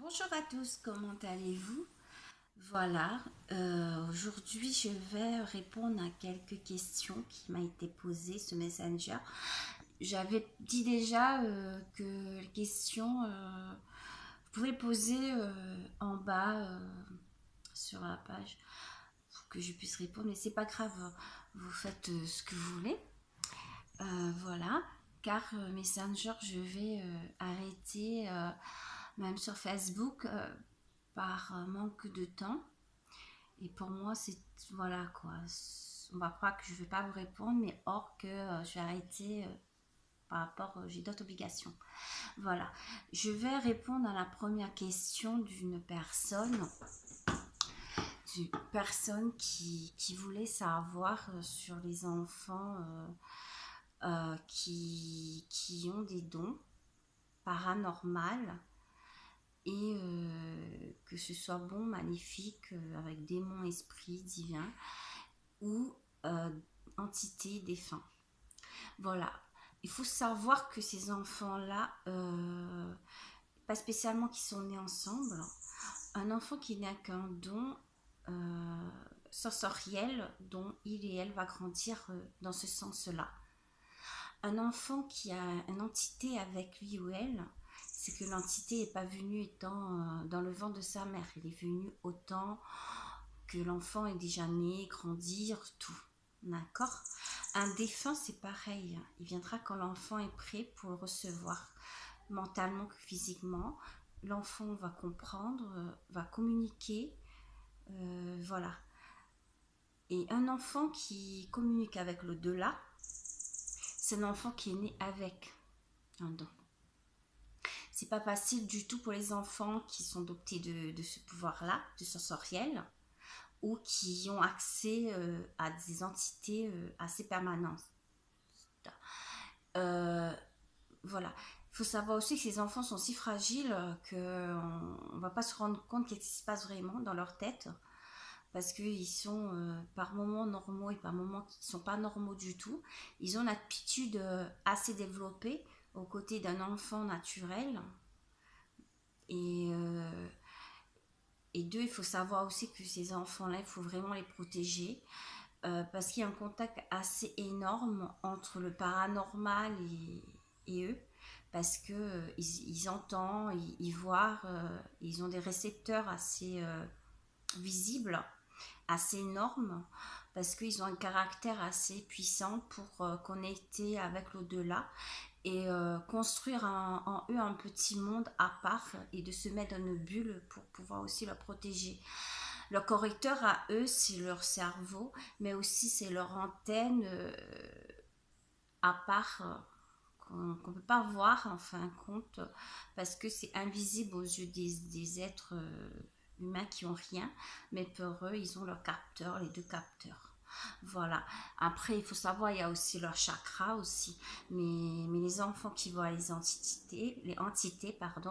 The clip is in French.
Bonjour à tous, comment allez-vous? Voilà, aujourd'hui je vais répondre à quelques questions qui m'ont été posées sur Messenger. J'avais dit déjà que les questions, vous pouvez poser en bas sur la page pour que je puisse répondre, mais c'est pas grave, vous faites ce que vous voulez. Voilà, car Messenger, je vais arrêter, même sur Facebook, par manque de temps. Et pour moi, c'est voilà quoi. On va croire que je ne vais pas vous répondre, mais or que je vais arrêter par rapport, j'ai d'autres obligations. Voilà, je vais répondre à la première question d'une personne qui voulait savoir sur les enfants qui ont des dons paranormaux et que ce soit bon, maléfique, avec démons, esprits, divins ou euh, entités défunts. Voilà. Il faut savoir que ces enfants-là, pas spécialement qui sont nés ensemble, un enfant qui n'a qu'un don sensoriel dont il et elle va grandir dans ce sens-là. Un enfant qui a une entité avec lui ou elle, c'est que l'entité n'est pas venue étant dans le ventre de sa mère. Elle est venue autant que l'enfant est déjà né, grandir, tout. D'accord? Un défunt, c'est pareil. Il viendra quand l'enfant est prêt pour le recevoir, mentalement que physiquement. L'enfant va comprendre, va communiquer. Voilà. Et un enfant qui communique avec l'au-delà, c'est un enfant qui est né avec un don. C'est pas facile du tout pour les enfants qui sont dotés de ce pouvoir-là, de sensoriel, ou qui ont accès à des entités assez permanentes. Voilà. Il faut savoir aussi que ces enfants sont si fragiles qu'on ne va pas se rendre compte qu'est-ce qui se passe vraiment dans leur tête, parce qu'ils sont par moments normaux et par moments qui ne sont pas normaux du tout. Ils ont une aptitude assez développée aux côtés d'un enfant naturel. Et, euh, et deux, il faut savoir aussi que ces enfants-là, il faut vraiment les protéger parce qu'il y a un contact assez énorme entre le paranormal et eux, parce que ils entendent, ils voient, ils ont des récepteurs assez visibles, assez énormes, parce qu'ils ont un caractère assez puissant pour connecter avec l'au-delà et construire en eux un petit monde à part et de se mettre dans une bulle pour pouvoir aussi le protéger. Leur correcteur à eux, c'est leur cerveau, mais aussi c'est leur antenne à part qu'on ne peut pas voir en fin de compte, parce que c'est invisible aux yeux des êtres humains qui ont rien, mais pour eux, ils ont leurs capteurs, les deux capteurs. Voilà. Après, il faut savoir, il y a aussi leur chakra aussi. Mais les enfants qui voient les entités, pardon,